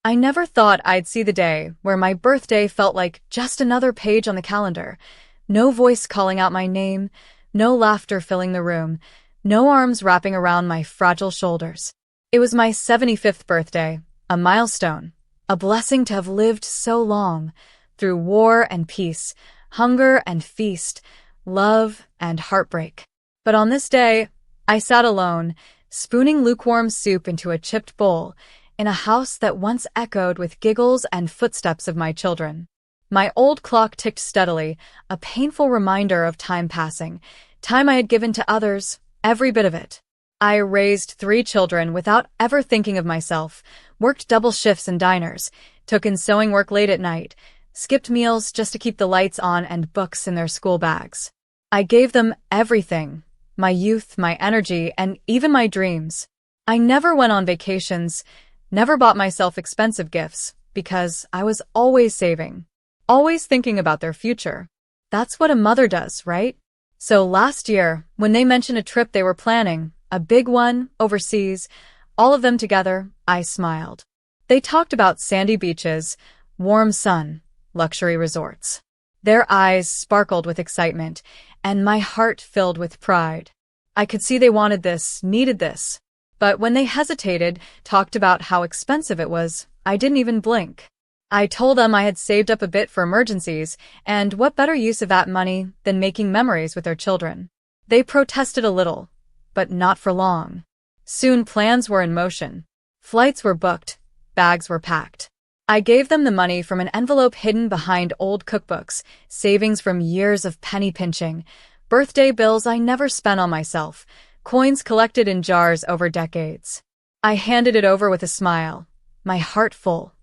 I never thought I'd see the day where my birthday felt like just another page on the calendar. No voice calling out my name, no laughter filling the room, no arms wrapping around my fragile shoulders. It was my 75th birthday, a milestone, a blessing to have lived so long, through war and peace, hunger and feast, love and heartbreak. But on this day, I sat alone, spooning lukewarm soup into a chipped bowl, in a house that once echoed with giggles and footsteps of my children. My old clock ticked steadily, a painful reminder of time passing, time I had given to others, every bit of it. I raised 3 children without ever thinking of myself, worked double shifts in diners, took in sewing work late at night, skipped meals just to keep the lights on and books in their school bags. I gave them everything, my youth, my energy, and even my dreams. I never went on vacations, never bought myself expensive gifts, because I was always saving, always thinking about their future. That's what a mother does, right? So last year, when they mentioned a trip they were planning, a big one, overseas, all of them together, I smiled. They talked about sandy beaches, warm sun, luxury resorts. Their eyes sparkled with excitement, and my heart filled with pride. I could see they wanted this, needed this. But when they hesitated, talked about how expensive it was, I didn't even blink. I told them I had saved up a bit for emergencies, and what better use of that money than making memories with their children. They protested a little, but not for long. Soon plans were in motion. Flights were booked, bags were packed. I gave them the money from an envelope hidden behind old cookbooks, savings from years of penny pinching, birthday bills I never spent on myself, coins collected in jars over decades. I handed it over with a smile, my heart full,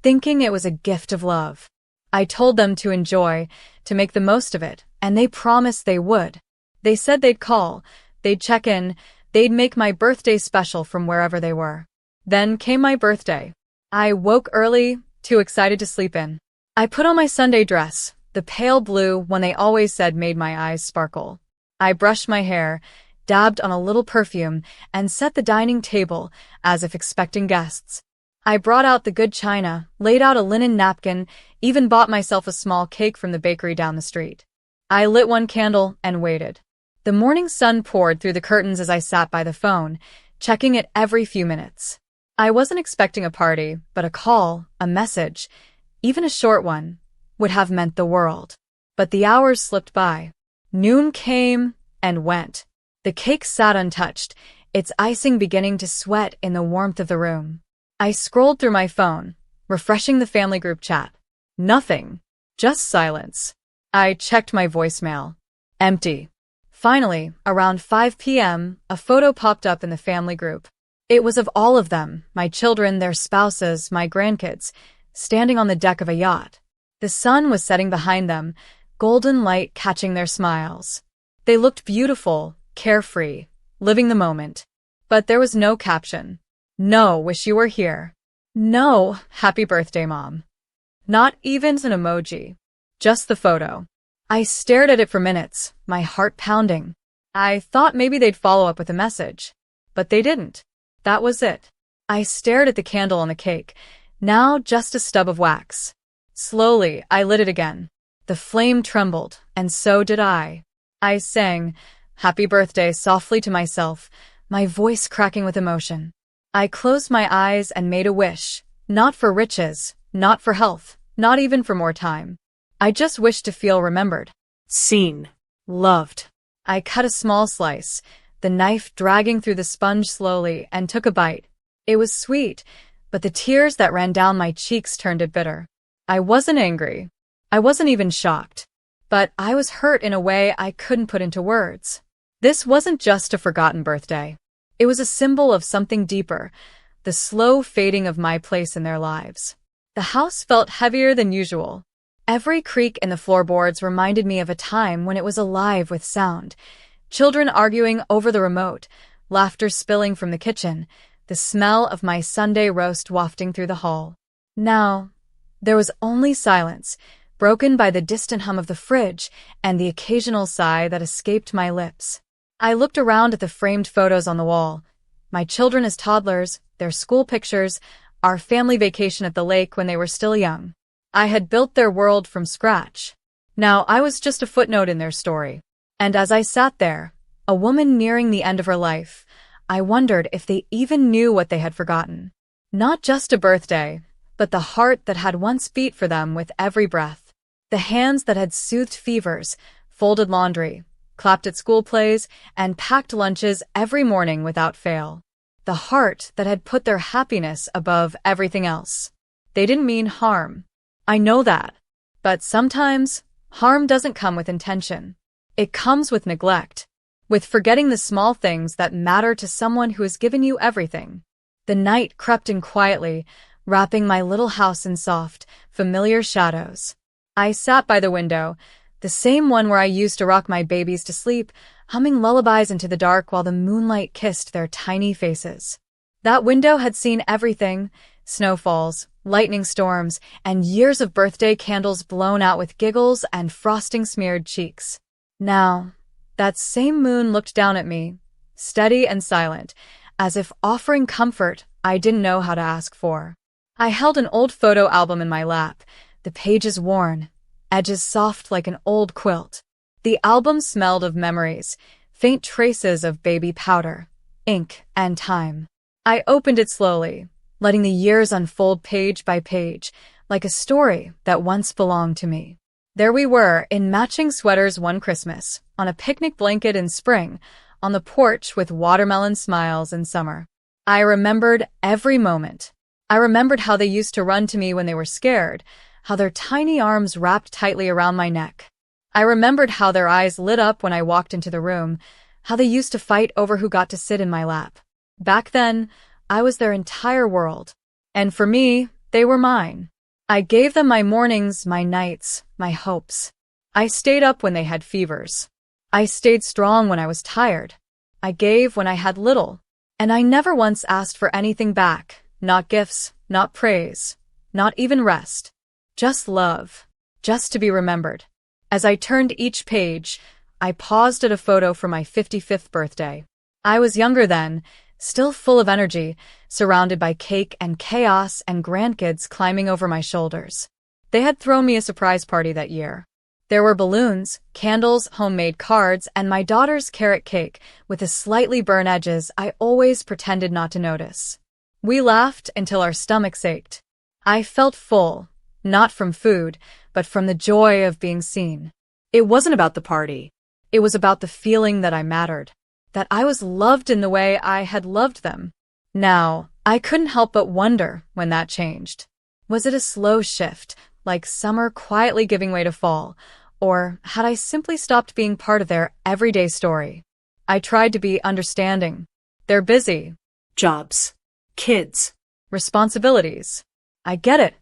thinking it was a gift of love. I told them to enjoy, to make the most of it, and they promised they would. They said they'd call, they'd check in, they'd make my birthday special from wherever they were. Then came my birthday. I woke early, too excited to sleep in. I put on my Sunday dress, the pale blue one they always said made my eyes sparkle. I brushed my hair, dabbed on a little perfume, and set the dining table, as if expecting guests. I brought out the good china, laid out a linen napkin, even bought myself a small cake from the bakery down the street. I lit one candle and waited. The morning sun poured through the curtains as I sat by the phone, checking it every few minutes. I wasn't expecting a party, but a call, a message, even a short one, would have meant the world. But the hours slipped by. Noon came and went. The cake sat untouched, its icing beginning to sweat in the warmth of the room. I scrolled through my phone, refreshing the family group chat. Nothing. Just silence. I checked my voicemail. Empty. Finally, around 5 p.m., a photo popped up in the family group. It was of all of them, my children, their spouses, my grandkids, standing on the deck of a yacht. The sun was setting behind them, golden light catching their smiles. They looked beautiful, carefree, living the moment. But there was no caption. No, wish you were here. No, happy birthday, Mom. Not even an emoji. Just the photo. I stared at it for minutes, my heart pounding. I thought maybe they'd follow up with a message. But they didn't. That was it. I stared at the candle on the cake, now just a stub of wax. Slowly, I lit it again. The flame trembled, and so did I. I sang, "Happy Birthday," softly to myself, my voice cracking with emotion. I closed my eyes and made a wish, not for riches, not for health, not even for more time. I just wished to feel remembered, seen, loved. I cut a small slice, the knife dragging through the sponge slowly, and took a bite. It was sweet, but the tears that ran down my cheeks turned it bitter. I wasn't angry. I wasn't even shocked. But I was hurt in a way I couldn't put into words. This wasn't just a forgotten birthday. It was a symbol of something deeper, the slow fading of my place in their lives. The house felt heavier than usual. Every creak in the floorboards reminded me of a time when it was alive with sound. Children arguing over the remote, laughter spilling from the kitchen, the smell of my Sunday roast wafting through the hall. Now, there was only silence, broken by the distant hum of the fridge and the occasional sigh that escaped my lips. I looked around at the framed photos on the wall, my children as toddlers, their school pictures, our family vacation at the lake when they were still young. I had built their world from scratch. Now I was just a footnote in their story. And as I sat there, a woman nearing the end of her life, I wondered if they even knew what they had forgotten. Not just a birthday, but the heart that had once beat for them with every breath. The hands that had soothed fevers, folded laundry, clapped at school plays, and packed lunches every morning without fail. The heart that had put their happiness above everything else. They didn't mean harm. I know that. But sometimes, harm doesn't come with intention. It comes with neglect. With forgetting the small things that matter to someone who has given you everything. The night crept in quietly, wrapping my little house in soft, familiar shadows. I sat by the window, the same one where I used to rock my babies to sleep, humming lullabies into the dark while the moonlight kissed their tiny faces. That window had seen everything: snowfalls, lightning storms, and years of birthday candles blown out with giggles and frosting-smeared cheeks. Now, that same moon looked down at me, steady and silent, as if offering comfort I didn't know how to ask for. I held an old photo album in my lap, the pages worn, edges soft like an old quilt. The album smelled of memories, faint traces of baby powder, ink, and time. I opened it slowly, letting the years unfold page by page, like a story that once belonged to me. There we were, in matching sweaters one Christmas, on a picnic blanket in spring, on the porch with watermelon smiles in summer. I remembered every moment. I remembered how they used to run to me when they were scared, how their tiny arms wrapped tightly around my neck. I remembered how their eyes lit up when I walked into the room, how they used to fight over who got to sit in my lap. Back then, I was their entire world. And for me, they were mine. I gave them my mornings, my nights, my hopes. I stayed up when they had fevers. I stayed strong when I was tired. I gave when I had little. And I never once asked for anything back, not gifts, not praise, not even rest. Just love, just to be remembered. As I turned each page, I paused at a photo for my 55th birthday. I was younger then, still full of energy, surrounded by cake and chaos and grandkids climbing over my shoulders. They had thrown me a surprise party that year. There were balloons, candles, homemade cards, and my daughter's carrot cake with the slightly burnt edges I always pretended not to notice. We laughed until our stomachs ached. I felt full, not from food, but from the joy of being seen. It wasn't about the party. It was about the feeling that I mattered, that I was loved in the way I had loved them. Now, I couldn't help but wonder when that changed. Was it a slow shift, like summer quietly giving way to fall, or had I simply stopped being part of their everyday story? I tried to be understanding. They're busy. Jobs. Kids. Responsibilities. I get it.